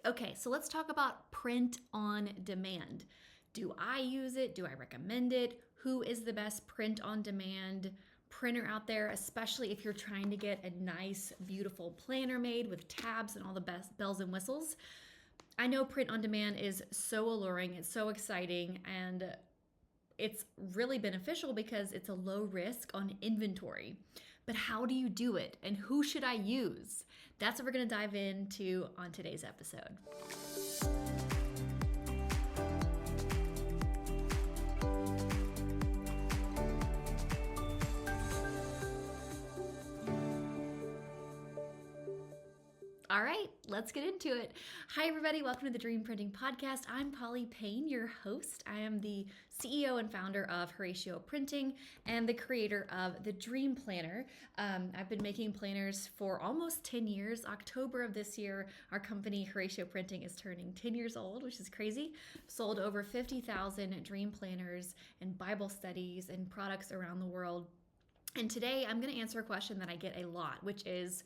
Okay, so let's talk about print on demand. Do I use it? Do I recommend it? Who is the best print on demand printer out there, especially if you're trying to get a nice, beautiful planner made with tabs and all the best bells and whistles? I know print on demand is so alluring, it's so exciting, and it's really beneficial because it's a low risk on inventory. But how do you do it and who should I use? That's what we're going to dive into on today's episode. All right, let's get into it. Hi, everybody. Welcome to the Dream Printing Podcast. I'm Polly Payne, your host. I am the CEO and founder of Horacio Printing and the creator of the Dream Planner. I've been making planners for almost 10 years. October of this year, our company, Horacio Printing, is turning 10 years old, which is crazy. Sold over 50,000 Dream Planners and Bible studies and products around the world. And today, I'm going to answer a question that I get a lot, which is,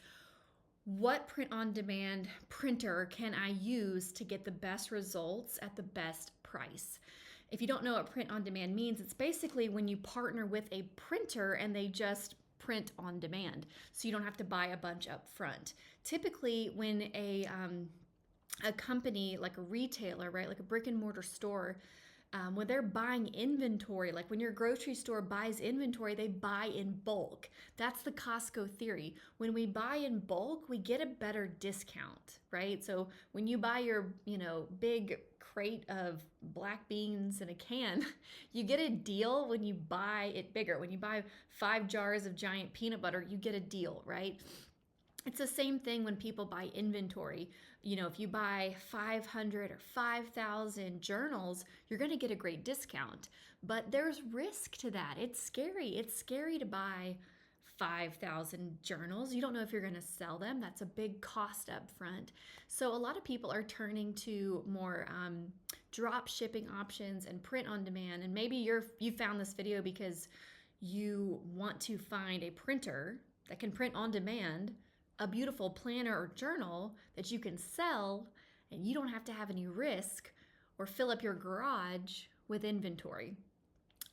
what print-on-demand printer can I use to get the best results at the best price? If you don't know what print-on-demand means, it's basically when you partner with a printer and they just print on demand, so you don't have to buy a bunch up front. Typically, when a company like a retailer, right, like a brick and mortar store, when they're buying inventory, like when your grocery store buys inventory, they buy in bulk. That's the Costco theory. When we buy in bulk, we get a better discount, right? So when you buy your, big crate of black beans in a can, you get a deal when you buy it bigger. When you buy 5 jars of giant peanut butter, you get a deal, right? It's the same thing when people buy inventory. If you buy 500 or 5,000 journals, you're going to get a great discount. But there's risk to that. It's scary. It's scary to buy 5,000 journals. You don't know if you're going to sell them. That's a big cost up front. So a lot of people are turning to more drop shipping options and print on demand. And maybe you found this video because you want to find a printer that can print on demand a beautiful planner or journal that you can sell, and you don't have to have any risk or fill up your garage with inventory.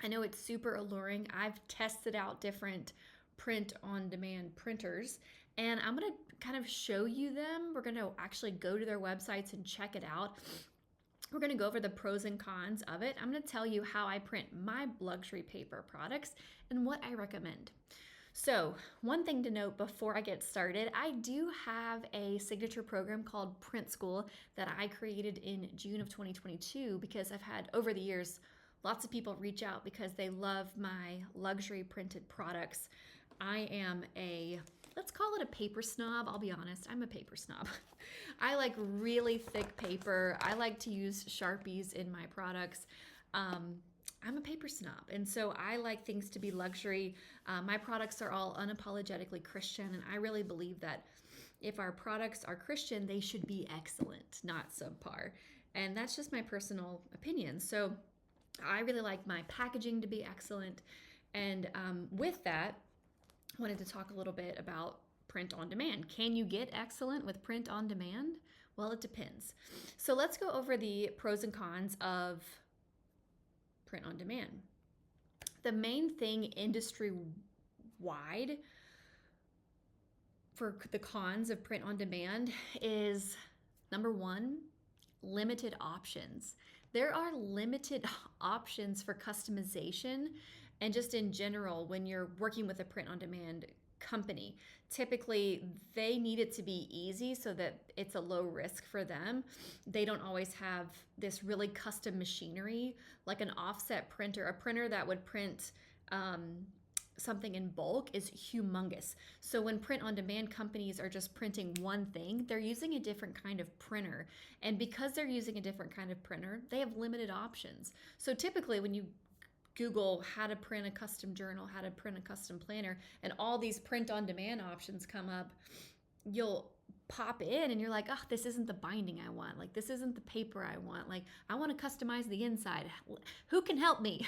I know it's super alluring. I've tested out different print-on-demand printers, and I'm going to kind of show you them. We're going to actually go to their websites and check it out. We're going to go over the pros and cons of it. I'm going to tell you how I print my luxury paper products and what I recommend. So one thing to note before I get started, I do have a signature program called Print School that I created in June of 2022 because I've had, over the years, lots of people reach out because they love my luxury printed products. I am let's call it a paper snob. I'll be honest, I'm a paper snob. I like really thick paper. I like to use Sharpies in my products. I'm a paper snob, and so I like things to be luxury. My products are all unapologetically Christian, and I really believe that if our products are Christian, they should be excellent, not subpar. And that's just my personal opinion. So I really like my packaging to be excellent. And with that, I wanted to talk a little bit about print on demand. Can you get excellent with print on demand? Well, it depends. So let's go over the pros and cons of print on demand. The main thing industry-wide for the cons of print on demand is, number one, limited options. There are limited options for customization, and just in general, when you're working with a print on demand company, typically they need it to be easy so that it's a low risk for them. They don't always have this really custom machinery like an offset printer. A printer that would print something in bulk is humongous. So when print on demand companies are just printing one thing, they're using a different kind of printer. And because they're using a different kind of printer, they have limited options. So typically when you Google how to print a custom journal, how to print a custom planner, and all these print on demand options come up, you'll pop in and you're like, oh, this isn't the binding I want. Like, this isn't the paper I want. Like, I want to customize the inside. Who can help me?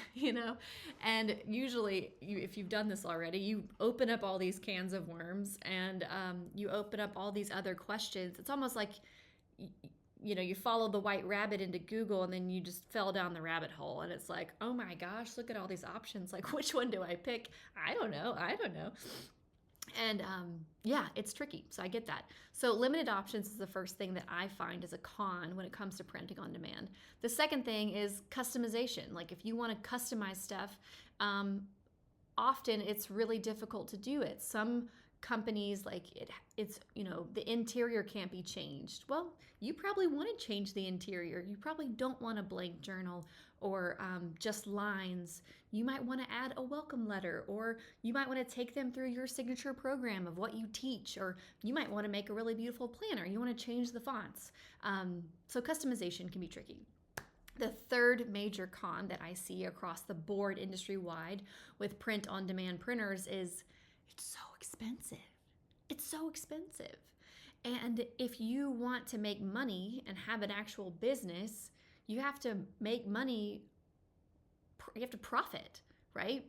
And usually if you've done this already, you open up all these cans of worms and you open up all these other questions. It's almost like you follow the white rabbit into Google and then you just fell down the rabbit hole and it's like, oh my gosh, look at all these options. Like, which one do I pick? I don't know. I don't know. And yeah, it's tricky. So I get that. So limited options is the first thing that I find is a con when it comes to printing on demand. The second thing is customization. Like if you want to customize stuff, often it's really difficult to do it. Some companies like it's the interior can't be changed. Well, you probably want to change the interior. You probably don't want a blank journal or just lines. You might want to add a welcome letter, or you might want to take them through your signature program of what you teach, or you might want to make a really beautiful planner. You want to change the fonts. So customization can be tricky. The third major con that I see across the board industry wide with print on demand printers is it's so expensive. It's so expensive. And if you want to make money and have an actual business, you have to make money, you have to profit, right?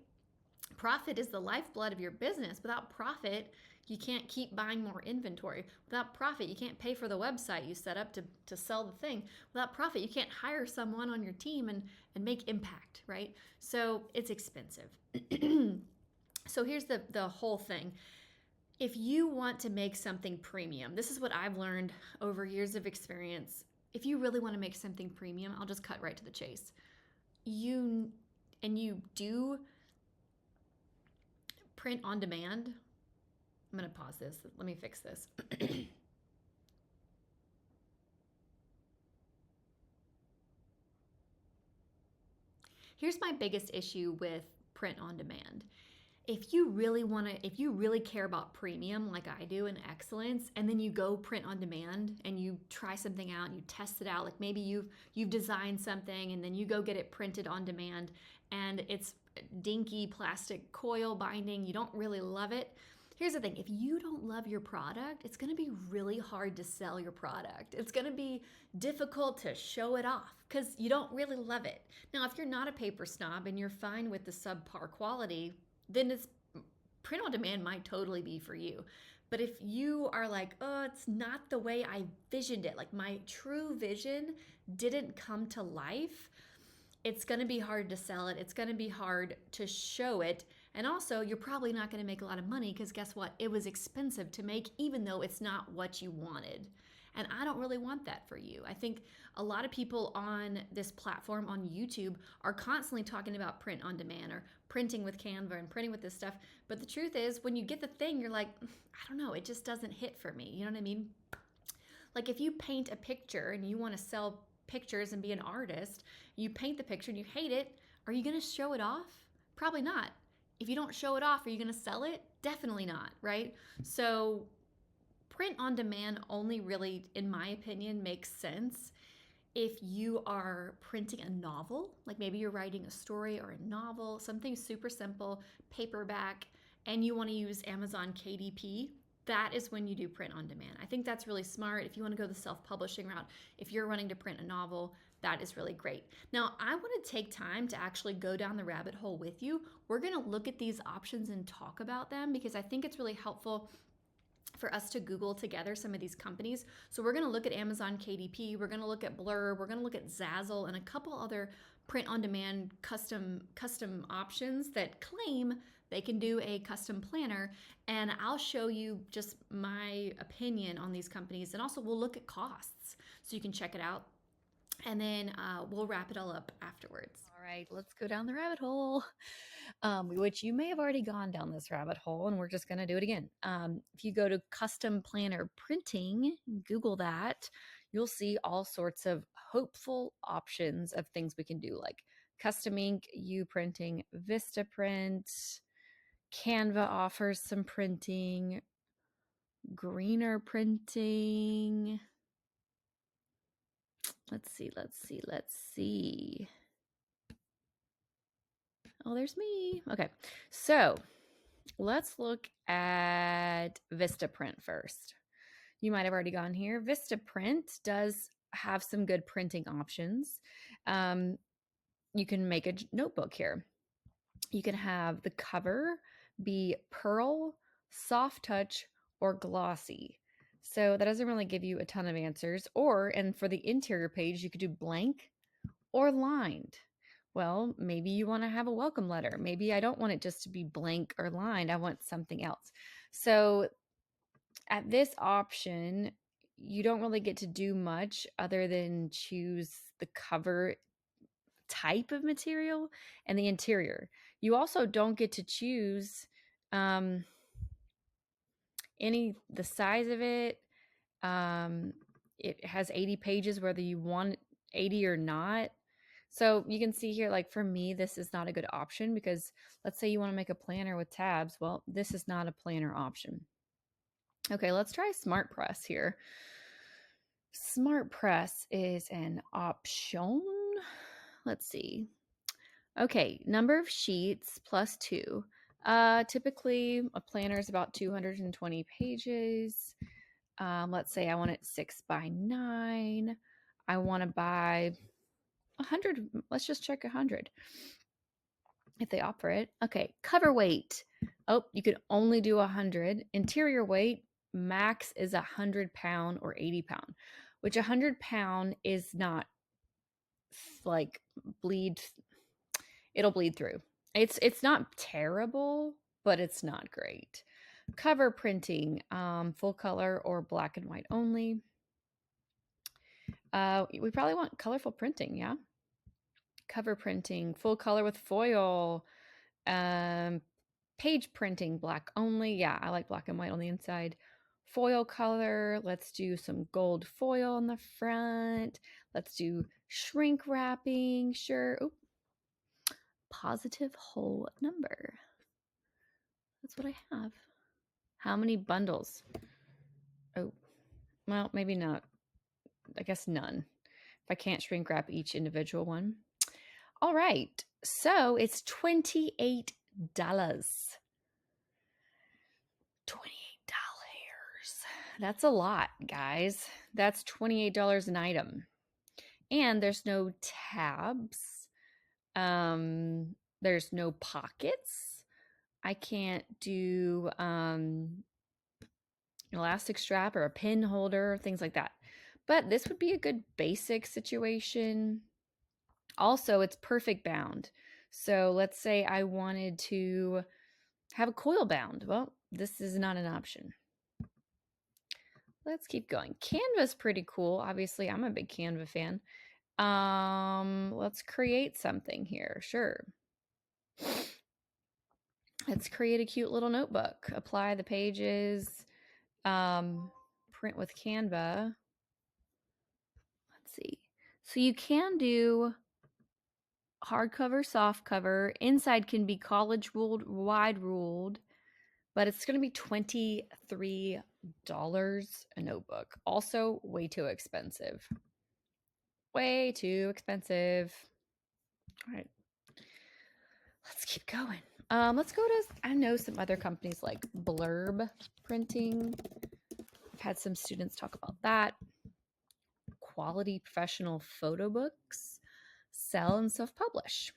Profit is the lifeblood of your business. Without profit, you can't keep buying more inventory. Without profit, you can't pay for the website you set up to sell the thing. Without profit, you can't hire someone on your team and make impact, right? So it's expensive. So here's the whole thing. If you want to make something premium, this is what I've learned over years of experience. If you really want to make something premium, I'll just cut right to the chase. You do print on demand. I'm going to pause this. Let me fix this. Here's my biggest issue with print on demand. If you really care about premium like I do and excellence, and then you go print on demand and you try something out and you test it out, like maybe you've designed something and then you go get it printed on demand and it's dinky plastic coil binding, you don't really love it. Here's the thing, if you don't love your product, it's gonna be really hard to sell your product. It's gonna be difficult to show it off because you don't really love it. Now, if you're not a paper snob and you're fine with the subpar quality, then it's print on demand might totally be for you. But if you are like, oh, it's not the way I visioned it, like my true vision didn't come to life, it's going to be hard to sell it. It's going to be hard to show it. And also, you're probably not going to make a lot of money because guess what? It was expensive to make, even though it's not what you wanted. And I don't really want that for you. I think a lot of people on this platform on YouTube are constantly talking about print on demand or printing with Canva and printing with this stuff. But the truth is, when you get the thing, you're like, I don't know, it just doesn't hit for me. You know what I mean? Like if you paint a picture and you want to sell pictures and be an artist, you paint the picture and you hate it, are you going to show it off? Probably not. If you don't show it off, are you going to sell it? Definitely not, right? So print on demand only really, in my opinion, makes sense if you are printing a novel, like maybe you're writing a story or a novel, something super simple, paperback, and you want to use Amazon KDP. That is when you do print on demand. I think that's really smart. If you want to go the self-publishing route, if you're running to print a novel, that is really great. Now, I want to take time to actually go down the rabbit hole with you. We're going to look at these options and talk about them because I think it's really helpful for us to Google together some of these companies. So we're going to look at Amazon KDP, we're going to look at Blur, we're going to look at Zazzle and a couple other print on demand custom options that claim they can do a custom planner, and I'll show you just my opinion on these companies, and also we'll look at costs so you can check it out, and then we'll wrap it all up afterwards. All right, let's go down the rabbit hole, which you may have already gone down this rabbit hole, and we're just going to do it again. If you go to custom planner printing, Google that, you'll see all sorts of hopeful options of things we can do, like custom ink, printing, Vista Print, Canva offers some printing, greener printing. Let's see. Oh, there's me. Okay, so let's look at Vista Print first. You might have already gone here. Vista Print does have some good printing options. You can make a notebook here. You can have the cover be pearl, soft touch, or glossy. So that doesn't really give you a ton of answers. And for the interior page, you could do blank or lined. Well, maybe you want to have a welcome letter. Maybe I don't want it just to be blank or lined. I want something else. So at this option, you don't really get to do much other than choose the cover type of material and the interior. You also don't get to choose um, the size of it. It has 80 pages, whether you want 80 or not. So you can see here, like for me, this is not a good option because let's say you want to make a planner with tabs. Well, this is not a planner option. Okay, let's try Smart Press here. Smart Press is an option. Let's see. Okay, number of sheets plus 2. Typically, a planner is about 220 pages. Let's say I want it 6 by 9. I want to buy 100. Let's just check 100 if they offer it. Okay, cover weight. Oh, you could only do 100. Interior weight, max is 100 pound or 80 pound, which 100 pound is not like bleed. It'll bleed through. It's not terrible, but it's not great. Cover printing, full color or black and white only. We probably want colorful printing, yeah. Cover printing, full color with foil. Page printing, black only. Yeah, I like black and white on the inside. Foil color. Let's do some gold foil on the front. Let's do shrink wrapping. Sure. Oop. Positive whole number. That's what I have. How many bundles? Oh, well, maybe not. I guess none. If I can't shrink wrap each individual one. All right. So it's $28. $28. That's a lot, guys. That's $28 an item. And there's no tabs. There's no pockets. I can't do elastic strap or a pin holder, things like that. But this would be a good basic situation. Also, it's perfect bound. So let's say I wanted to have a coil bound. Well, this is not an option. Let's keep going. Canva's pretty cool. Obviously, I'm a big Canva fan. Let's create something here. Sure. Let's create a cute little notebook. Apply the pages. Print with Canva. Let's see. So you can do hardcover, softcover. Inside can be college ruled, wide ruled, but it's going to be $23 a notebook. Also, way too expensive. Way too expensive. All right. Let's keep going. Let's go to, I know some other companies like Blurb Printing. I've had some students talk about that. Quality professional photo books. Sell and self-publish.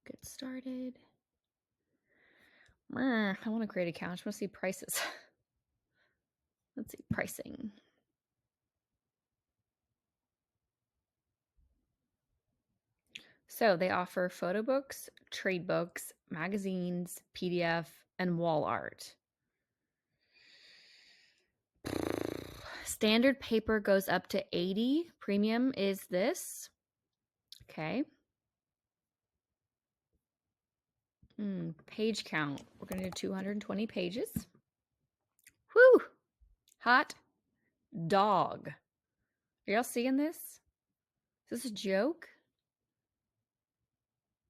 Get started. I want to create an account. I just want to see prices. Let's see, pricing. So they offer photo books, trade books, magazines, PDF, and wall art. Standard paper goes up to 80. Premium is this. Okay. Page count. We're going to do 220 pages. Whew. Hot dog. Are y'all seeing this? Is this a joke?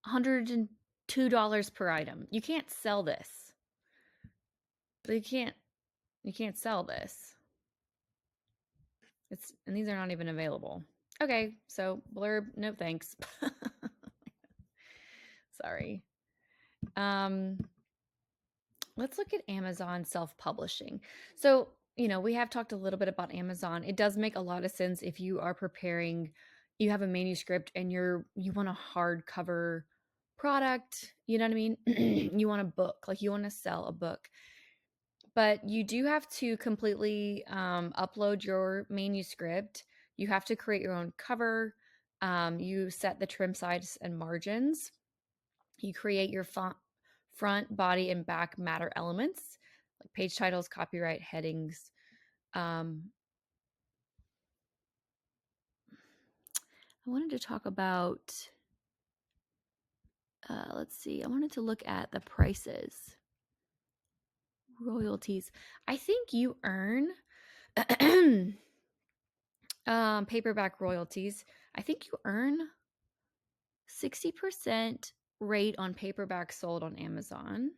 $102 per item. You can't sell this. You can't sell this. And these are not even available. Okay, so Blurb, no thanks. Sorry. Let's look at Amazon self-publishing. So we have talked a little bit about Amazon. It does make a lot of sense if you are preparing, you have a manuscript and you want a hardcover product, you know what I mean? You want a book, like you want to sell a book. But you do have to completely upload your manuscript. You have to create your own cover. You set the trim size and margins. You create your front, body, and back matter elements, like page titles, copyright, headings. I wanted to talk about, let's see, I wanted to look at the prices, royalties. I think you earn paperback royalties. I think you earn 60% rate on paperback sold on Amazon.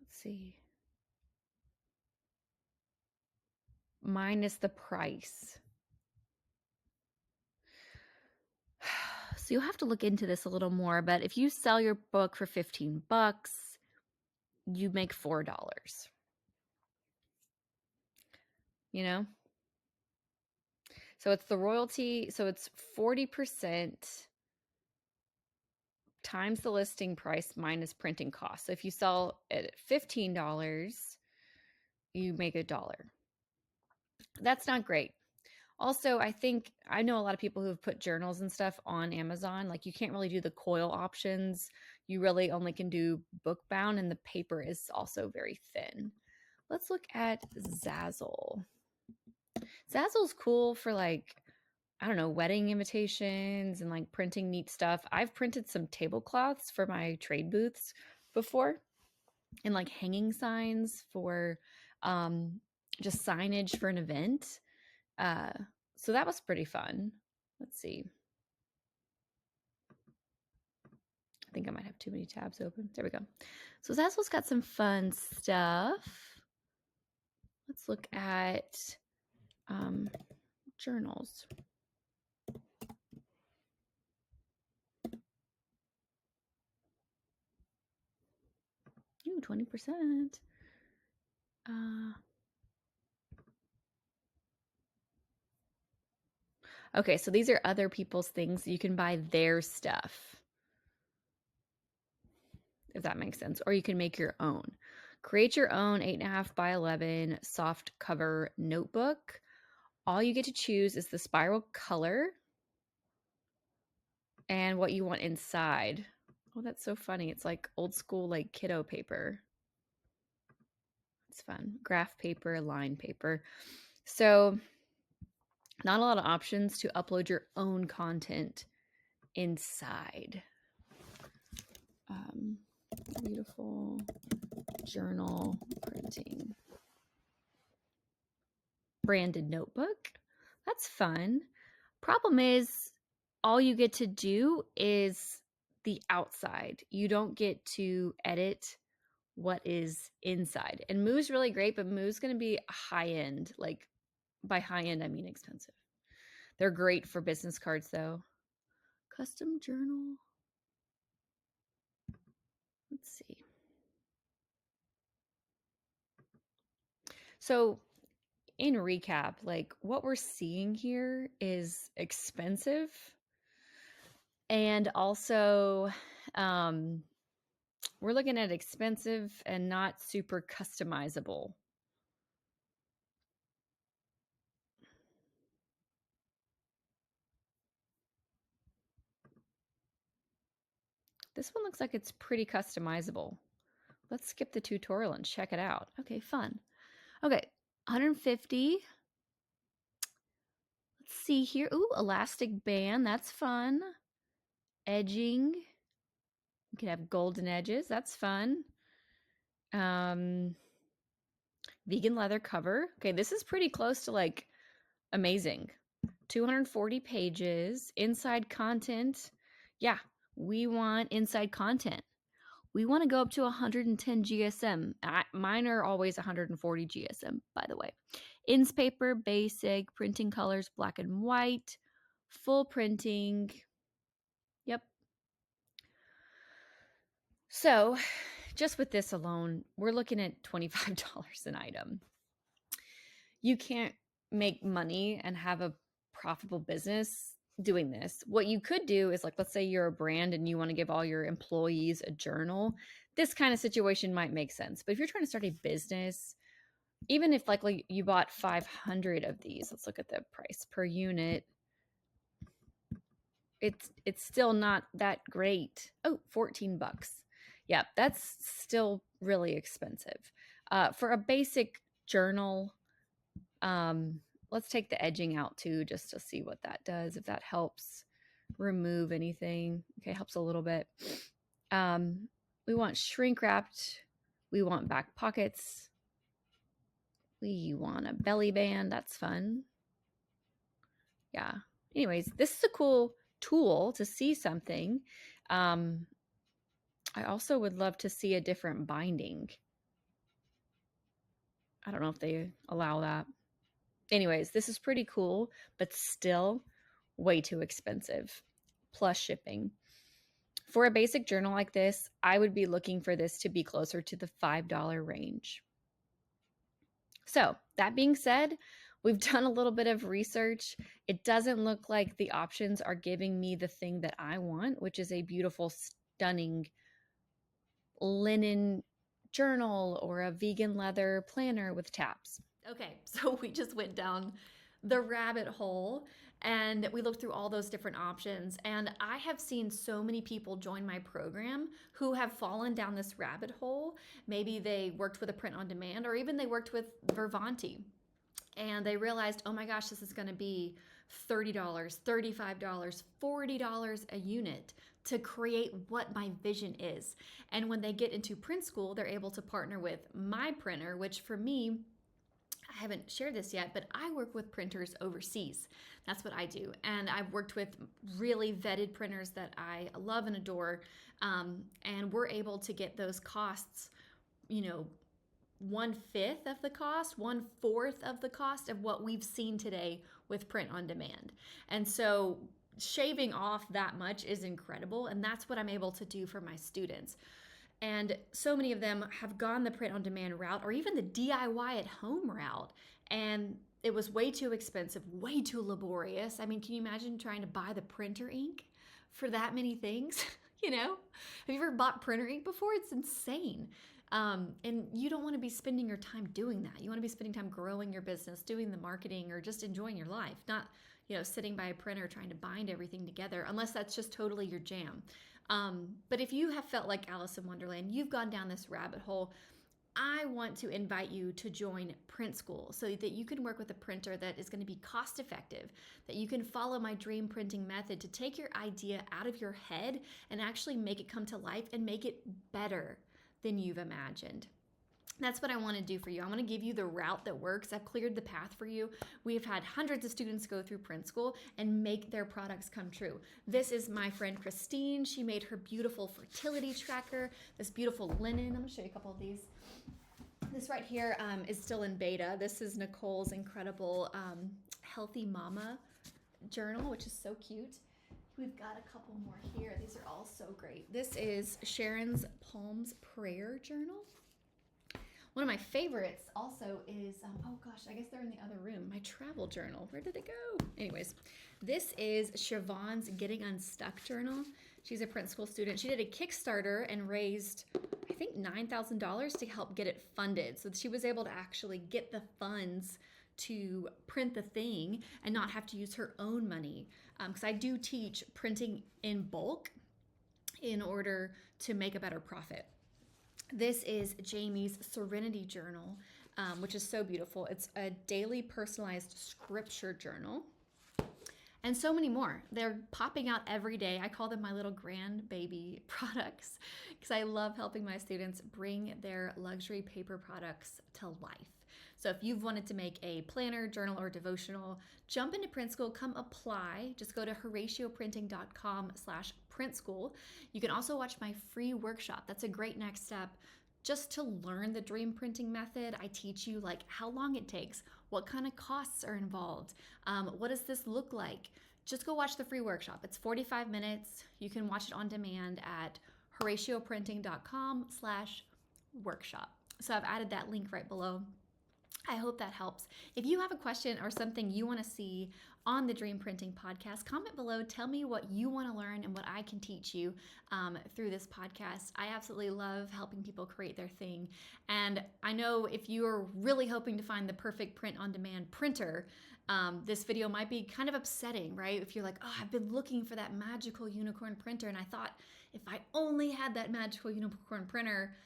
Let's see. Minus the price. So you'll have to look into this a little more, but if you sell your book for $15, you make $4. You know? So it's the royalty, so it's 40% times the listing price minus printing costs. So if you sell it at $15, you make $1. That's not great. Also, I know a lot of people who have put journals and stuff on Amazon. Like you can't really do the coil options. You really only can do book bound, and the paper is also very thin. Let's look at Zazzle. Zazzle's cool for like, I don't know, wedding invitations and like printing neat stuff. I've printed some tablecloths for my trade booths before, and like hanging signs for just signage for an event. So that was pretty fun. Let's see. I think I might have too many tabs open. There we go. So Zazzle's got some fun stuff. Let's look at journals. Ooh, 20%. Okay, so these are other people's things. You can buy their stuff, if that makes sense. Or you can make your own. Create your own 8.5 by 11 soft cover notebook. All you get to choose is the spiral color and what you want inside. Oh, that's so funny. It's like old school, like kiddo paper. It's fun. Graph paper, line paper. So not a lot of options to upload your own content inside. Beautiful journal printing. Branded notebook. That's fun. Problem is, all you get to do is the outside. You don't get to edit what is inside. And Moo's really great, but Moo's going to be high end. Like by high end, I mean expensive. They're great for business cards though. Custom journal. Let's see. So in recap, like what we're seeing here is expensive and also we're looking at expensive and not super customizable. This one looks like it's pretty customizable. Let's skip the tutorial and check it out. Okay, fun. Okay, 150. Let's see here. Ooh, elastic band. That's fun. Edging. You can have golden edges. That's fun. Vegan leather cover. Okay, this is pretty close to like amazing. 240 pages. Inside content. Yeah, we want inside content. We want to go up to 110 GSM. Mine are always 140 GSM, by the way. Ins paper, basic, printing colors, black and white, full printing. So just with this alone, we're looking at $25 an item. You can't make money and have a profitable business doing this. What you could do is, like, let's say you're a brand and you want to give all your employees a journal. This kind of situation might make sense. But if you're trying to start a business, even if like you bought 500 of these, let's look at the price per unit. It's still not that great. Oh, $14. Yeah, that's still really expensive. For a basic journal, let's take the edging out too, just to see what that does, if that helps remove anything. Okay, helps a little bit. We want shrink wrapped. We want back pockets. We want a belly band. That's fun. Yeah. Anyways, this is a cool tool to see something. I also would love to see a different binding. I don't know if they allow that. Anyways, this is pretty cool, but still way too expensive, plus shipping. For a basic journal like this, I would be looking for this to be closer to the $5 range. So that being said, we've done a little bit of research. It doesn't look like the options are giving me the thing that I want, which is a beautiful, stunning linen journal or a vegan leather planner with tabs. Okay, so we just went down the rabbit hole and we looked through all those different options. And I have seen so many people join my program who have fallen down this rabbit hole. Maybe they worked with a print on demand, or even they worked with Vervanti, and they realized, oh my gosh, this is going to be $30, $35, $40 a unit to create what my vision is. And when they get into print school, they're able to partner with my printer, which for me, I haven't shared this yet, but I work with printers overseas. That's what I do. And I've worked with really vetted printers that I love and adore. And we're able to get those costs, 1/5 of the cost, 1/4 of the cost of what we've seen today with print on demand. And so shaving off that much is incredible. And that's what I'm able to do for my students. And so many of them have gone the print on demand route, or even the DIY at home route. And it was way too expensive, way too laborious. I mean, can you imagine trying to buy the printer ink for that many things? Have you ever bought printer ink before? It's insane. And you don't want to be spending your time doing that. You want to be spending time growing your business, doing the marketing, or just enjoying your life, not, sitting by a printer trying to bind everything together, unless that's just totally your jam. But if you have felt like Alice in Wonderland, you've gone down this rabbit hole, I want to invite you to join Print School so that you can work with a printer that is going to be cost effective, that you can follow my dream printing method to take your idea out of your head and actually make it come to life and make it better than you've imagined. That's what I want to do for you. I want to give you the route that works. I've cleared the path for you. We have had hundreds of students go through Print School and make their products come true. This is my friend Christine. She made her beautiful fertility tracker, this beautiful linen. I'm going to show you a couple of these. This right here is still in beta. This is Nicole's incredible Healthy Mama journal, which is so cute. We've got a couple more here. These are all so great. This is Sharon's Palms Prayer Journal. One of my favorites also is, oh gosh, I guess they're in the other room, my travel journal. Where did it go? Anyways, this is Siobhan's Getting Unstuck journal. She's a Print School student. She did a Kickstarter and raised, I think, $9,000 to help get it funded. So she was able to actually get the funds to print the thing and not have to use her own money. Because I do teach printing in bulk in order to make a better profit. This is Jamie's Serenity Journal, which is so beautiful. It's a daily personalized scripture journal. And so many more. They're popping out every day. I call them my little grandbaby products because I love helping my students bring their luxury paper products to life. So if you've wanted to make a planner, journal, or devotional, jump into Print School, come apply. Just go to HoracioPrinting.com/Print School. You can also watch my free workshop. That's a great next step just to learn the dream printing method. I teach you like how long it takes, what kind of costs are involved, what does this look like. Just go watch the free workshop. It's 45 minutes. You can watch it on demand at HoracioPrinting.com/workshop. So I've added that link right below. I hope that helps. If you have a question or something you want to see on the Dream Printing podcast, comment below. Tell me what you want to learn and what I can teach you through this podcast. I absolutely love helping people create their thing. And I know if you're really hoping to find the perfect print-on-demand printer, this video might be kind of upsetting, right? If you're like, oh, I've been looking for that magical unicorn printer, and I thought if I only had that magical unicorn printer,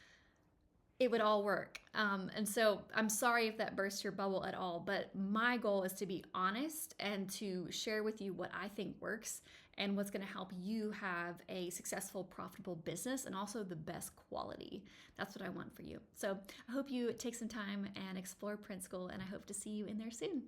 it would all work. And so I'm sorry if that bursts your bubble at all, but my goal is to be honest and to share with you what I think works and what's going to help you have a successful, profitable business and also the best quality. That's what I want for you. So I hope you take some time and explore Print School, and I hope to see you in there soon.